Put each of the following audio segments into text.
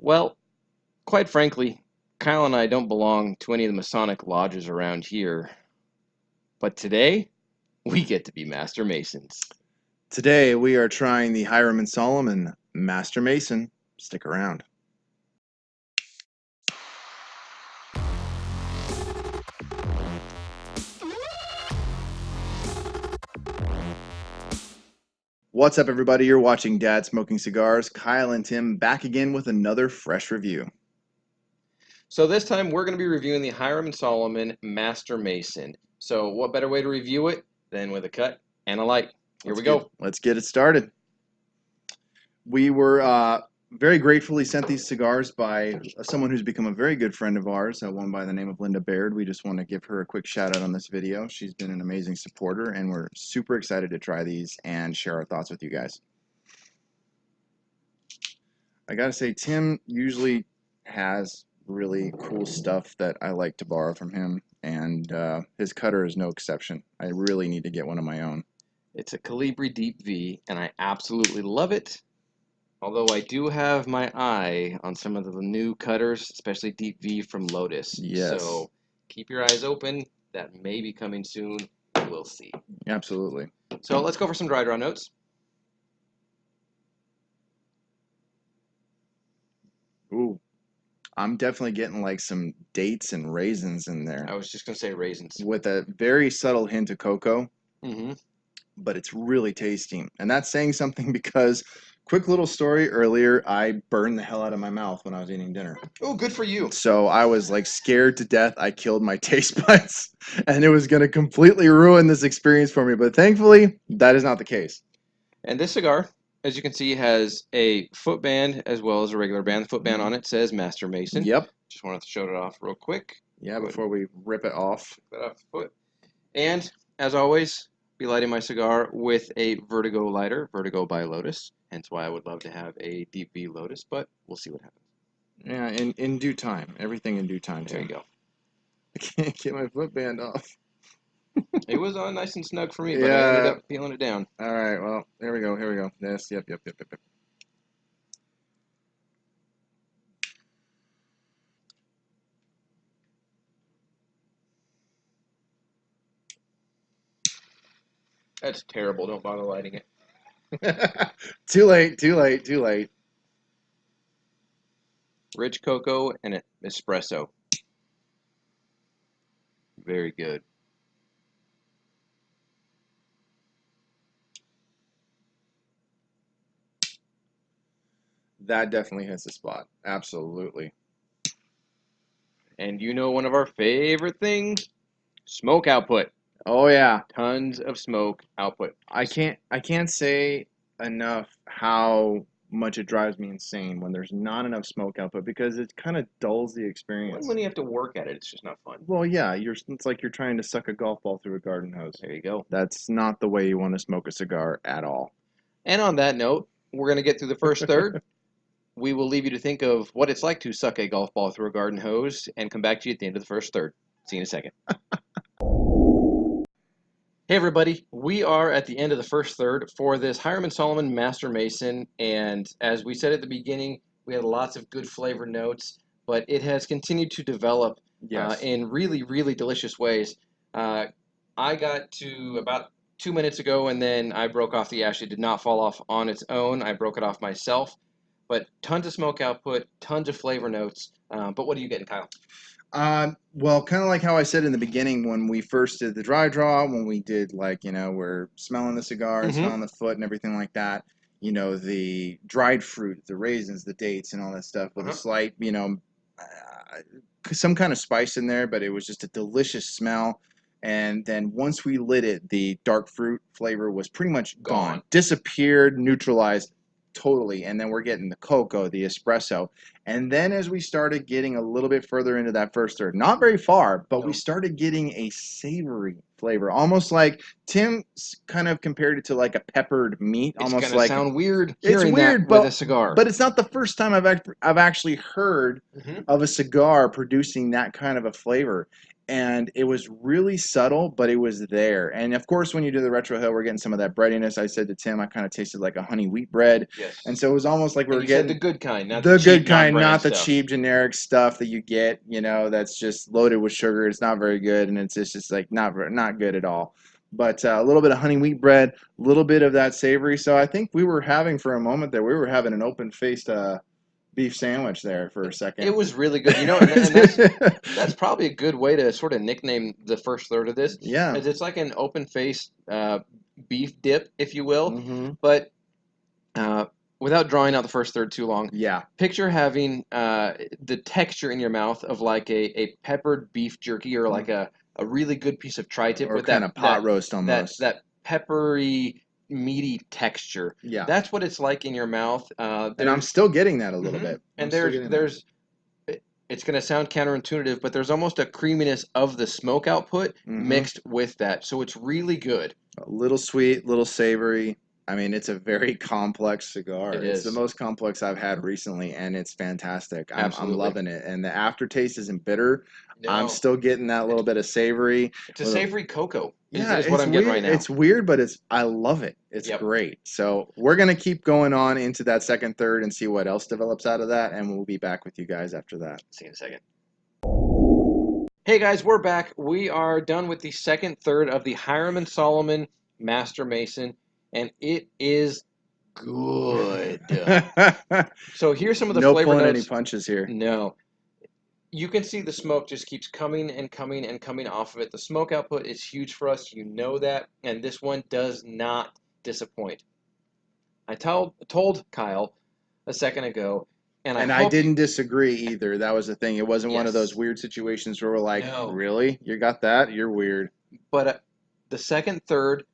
Well, quite frankly, Kyle and I don't belong to any of the Masonic lodges around here. But today, we get to be Master Masons. Today we are trying the Hiram and Solomon Master Mason. Stick around. What's up, everybody? You're watching Dad Smoking Cigars. Kyle and Tim back again with another fresh review. So this time, we're going to be reviewing the Hiram and Solomon Master Mason. So what better way to review it than with a cut and a light? Here we go. Let's get it started. We were very gratefully sent these cigars by someone who's become a very good friend of ours, one by the name of Linda Baird. We just want to give her a quick shout out on this video. She's been an amazing supporter, and we're super excited to try these and share our thoughts with you guys. I gotta say, Tim usually has really cool stuff that I like to borrow from him, and his cutter is no exception. I really need to get one of my own. It's a Calibri Deep V, and I absolutely love it. Although I do have my eye on some of the new cutters, especially Deep V from Lotus. Yes. So keep your eyes open. That may be coming soon. We'll see. Absolutely. So let's go for some dry draw notes. Ooh, I'm definitely getting like some dates and raisins in there. I was just going to say raisins. With a very subtle hint of cocoa. Mm-hmm. But it's really tasty. And that's saying something because, quick little story, earlier I burned the hell out of my mouth when I was eating dinner. Oh, good for you. So I was like scared to death. I killed my taste buds and it was going to completely ruin this experience for me. But thankfully, that is not the case. And this cigar, as you can see, has a foot band as well as a regular band. The foot band on it says Master Mason. Yep. Just wanted to show it off real quick. Yeah, before we rip it off. That off the foot. And as always, be lighting my cigar with a Vertigo lighter, Vertigo by Lotus. Hence why I would love to have a Deep V Lotus, but we'll see what happens. Yeah, in due time. Everything in due time. There you go. I can't get my foot band off. It was on nice and snug for me, but I ended up peeling it down. All right, well, here we go. Here we go. Yes, yep. That's terrible. Don't bother lighting it. Too late. Rich cocoa and an espresso. Very good. That definitely hits the spot. Absolutely. And you know one of our favorite things? Smoke output. Oh yeah. Tons of smoke output. I can't say enough how much it drives me insane when there's not enough smoke output because it kind of dulls the experience. When you have to work at it, it's just not fun. Well, yeah, it's like you're trying to suck a golf ball through a garden hose. There you go. That's not the way you want to smoke a cigar at all. And on that note, we're going to get through the first third. We will leave you to think of what it's like to suck a golf ball through a garden hose and come back to you at the end of the first third. See you in a second. Hey everybody, we are at the end of the first third for this Hiram and Solomon Master Mason, and as we said at the beginning, we had lots of good flavor notes, but it has continued to develop in really, really delicious ways. I got to about 2 minutes ago, and then I broke off the ash. It did not fall off on its own. I broke it off myself, but tons of smoke output, tons of flavor notes. But what are you getting, Kyle? Well, kind of like how I said in the beginning when we first did the dry draw, when we did we're smelling the cigar and smelling the foot and everything like that. The dried fruit, the raisins, the dates, and all that stuff with a slight, some kind of spice in there, but it was just a delicious smell. And then once we lit it, the dark fruit flavor was pretty much gone, disappeared, neutralized totally. And then we're getting the cocoa, the espresso. And then as we started getting a little bit further into that first third, not very far, but we started getting a savory flavor, almost like Tim kind of compared it to like a peppered meat. It's almost gonna like sound weird it's hearing weird, that with a cigar. but it's not the first time I've actually heard of a cigar producing that kind of a flavor. and it was really subtle, but it was there. And of course, when you do the retro hill, we're getting some of that breadiness. I said to Tim, I kind of tasted like a honey wheat bread, Yes. and so it was almost like we And were you said the getting good kind, not the the good cheap kind, non-brand not the stuff. cheap generic stuff that you get, that's just loaded with sugar. It's not very good, and it's just like not good at all. But a little bit of honey wheat bread, a little bit of that savory. So I think we were having for a moment there, we were having an open faced beef sandwich there for a It second. was really good, and that's probably a good way to sort of nickname the first third of this, Yeah. as it's like an open-faced beef dip, if you will. Hmm. But uh, without drawing out the first third too long, Yeah. picture having the texture in your mouth of like a peppered beef jerky or like a really good piece of tri-tip Or with kind of pot roast almost. that peppery meaty texture. Yeah. That's what it's like in your mouth. And I'm still getting that a little Mhm. bit. I'm And still getting that. it's going to sound counterintuitive, but there's almost a creaminess of the smoke output Hmm. mixed with that. So it's really good. A little sweet, little savory. I mean, it's a very complex cigar. It It's the is. most complex I've had recently, and it's fantastic. I'm Absolutely. loving it, and the aftertaste isn't bitter. I'm No. still getting that little It's bit of savory. it's a Little, savory cocoa yeah, is what it's I'm getting weird. right now. It's weird, but I love it. It's Yep. great. So we're gonna keep going on into that second, third, and see what else develops out of that, and we'll be back with you guys after that. See you in a second. Hey guys, we're back. We are done with the second third of the Hiram and Solomon Master Mason, and it is good. So here's some of the No flavor pulling any notes. punches here. No, you can see the smoke just keeps coming and coming and coming off of it. The smoke output is huge for us. You know that. And this one does not disappoint. I told Kyle a second ago, and I And I hope you. didn't disagree either. That was the thing. It wasn't one of those Yes. weird situations where we're like, No. really? You got that? You're weird. But the second, third,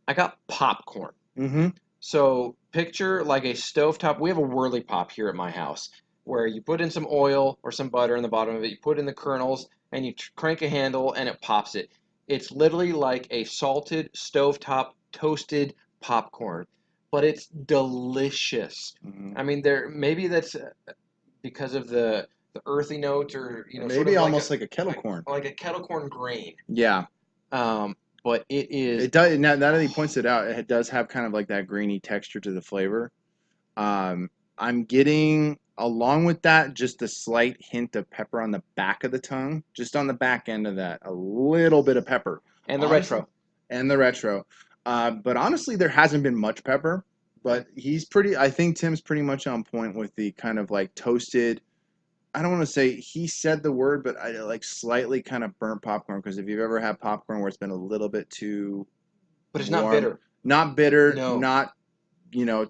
I got popcorn. Mm-hmm. So picture like a stovetop. We have a whirly pop here at my house where you put in some oil or some butter in the bottom of it. You put in the kernels and you crank a handle and it pops it. It's literally like a salted stovetop toasted popcorn, but it's delicious. Mm-hmm. I mean, there maybe that's because of the earthy note or Or sort maybe of like almost like a kettle corn. like a kettle corn grain. Yeah. But it is. It does. Now that he points it out, it does have kind of like that grainy texture to the flavor. Um, I'm getting, along with that, just a slight hint of pepper on the back of the tongue, just on the back end of that, a little bit of pepper. And the Honestly, retro. and the retro. But honestly, there hasn't been much pepper. But he's pretty. I think Tim's pretty much on point with the kind of like toasted. I don't want to say he said the word, but I like slightly kind of burnt popcorn because if you've ever had popcorn where it's been a little bit too But it's not warm, bitter. not bitter, No, not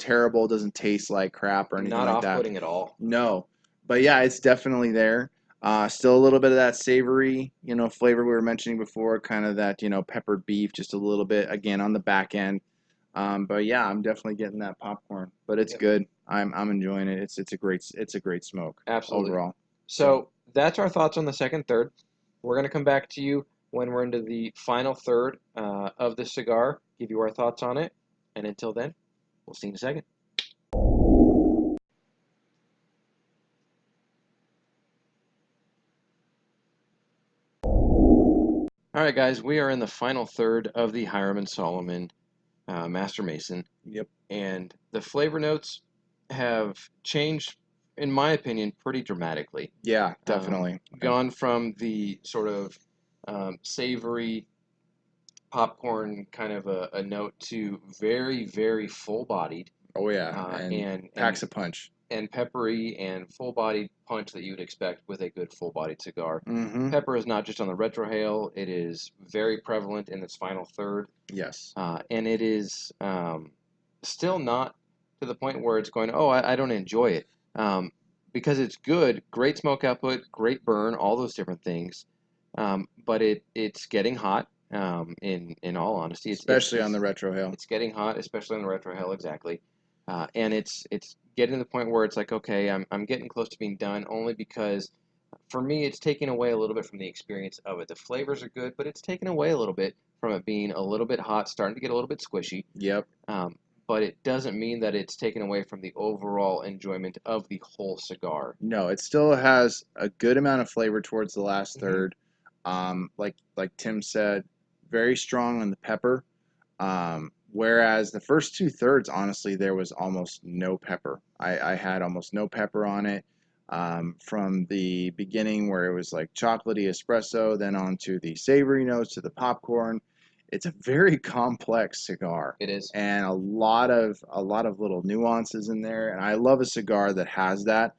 terrible, doesn't taste like crap or anything not like that. off-putting at all. No, but yeah, it's definitely there. Still a little bit of that savory, flavor we were mentioning before, kind of that, peppered beef, just a little bit again on the back end. But yeah, I'm definitely getting that popcorn, but it's Yep, good. I'm enjoying it. It's a great smoke absolutely. overall. So So that's our thoughts on the second third. We're going to come back to you when we're into the final third of the cigar, give you our thoughts on it. And until then, we'll see you in a second. All right, guys, we are in the final third of the Hiram and Solomon Master Mason. yep, And the flavor notes have changed, in my opinion, pretty dramatically. yeah, definitely. Gone from the sort of savory popcorn kind of a note to very, very full-bodied Oh yeah, uh, and and and packs a punch. and peppery and full-bodied punch that you would expect with a good full-bodied cigar. Mm-hmm. Pepper is not just on the retrohale; it is very prevalent in its final third, Yes. and it is still not to the point where it's going, oh, I don't enjoy it, because it's good, great smoke output, great burn, all those different things, but it's getting hot. In all honesty, Especially on the retro hill. it's getting hot, especially on the retrohale, exactly, and it's getting to the point where it's like, okay, I'm getting close to being done, only because for me, it's taking away a little bit from the experience of it. The flavors are good, but it's taken away a little bit from it being a little bit hot, starting to get a little bit squishy. Yep. Um, but it doesn't mean that it's taken away from the overall enjoyment of the whole cigar. No, it still has a good amount of flavor towards the last Hmm. third. Like Tim said, very strong on the pepper. Whereas the first two thirds, honestly, there was almost no pepper. I had almost no pepper on it. From the beginning, where it was like chocolatey espresso, then on to the savory notes, to the popcorn. It's a very complex cigar, It is. and a lot of little nuances in there. And I love a cigar that has that.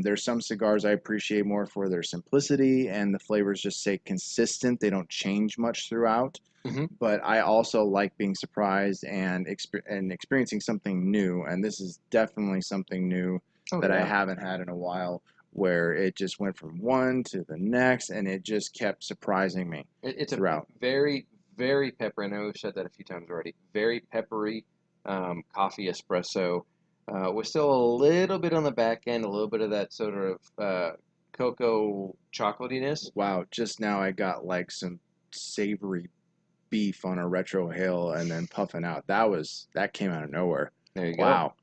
There's some cigars I appreciate more for their simplicity and the flavors just stay consistent. They don't change much throughout. Hmm. But I also like being surprised and experiencing something new. And this is definitely something new Oh that I yeah. haven't had in a while, where it just went from one to the next, and it just kept surprising me It's a throughout. very, very peppery. I know we've said that a few times already. Very peppery coffee espresso with still a little bit on the back end, a little bit of that sort of cocoa chocolatiness. Wow, just now I got like some savory beef on a retro hill and then puffing out. That came out of nowhere. There you go. Wow.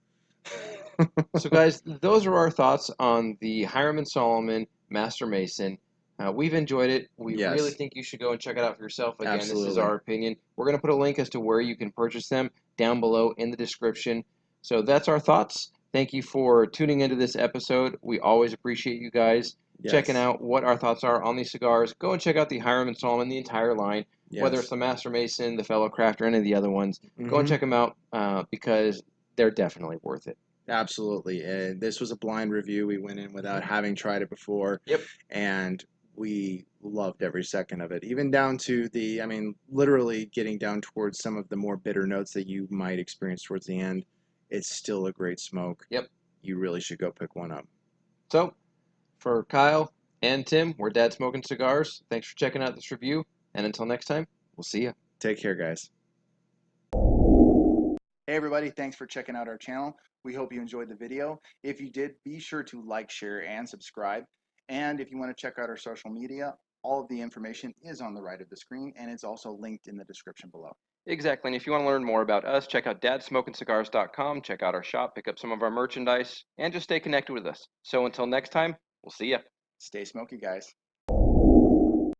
So, guys, those are our thoughts on the Hiram and Solomon Master Mason. We've enjoyed it. We really Yes, think you should go and check it out for yourself. Again, this is absolutely. our opinion. We're going to put a link as to where you can purchase them down below in the description. So, that's our thoughts. Thank you for tuning into this episode. We always appreciate you guys checking Yes, out what our thoughts are on these cigars. Go and check out the Hiram and Solomon, the entire line, whether it's yes. the Master Mason, the Fellow Craft, or any of the other ones. Go and Mm-hmm. check them out because they're definitely worth it. Absolutely. And this was a blind review. We went in without having tried it before, Yep. and we loved every second of it, even down to I mean, literally getting down towards some of the more bitter notes that you might experience towards the end. It's still a great smoke. Yep. You really should go pick one up. So, for Kyle and Tim, we're Dad Smoking Cigars. Thanks for checking out this review. And until next time, we'll see you. Take care, guys. Hey everybody, thanks for checking out our channel. We hope you enjoyed the video. If you did, be sure to like, share, and subscribe. And if you want to check out our social media, all of the information is on the right of the screen, and it's also linked in the description below. Exactly. And if you want to learn more about us, check out dadsmokingcigars.com, check out our shop, pick up some of our merchandise, and just stay connected with us. So until next time, we'll see you. Stay smoky, guys.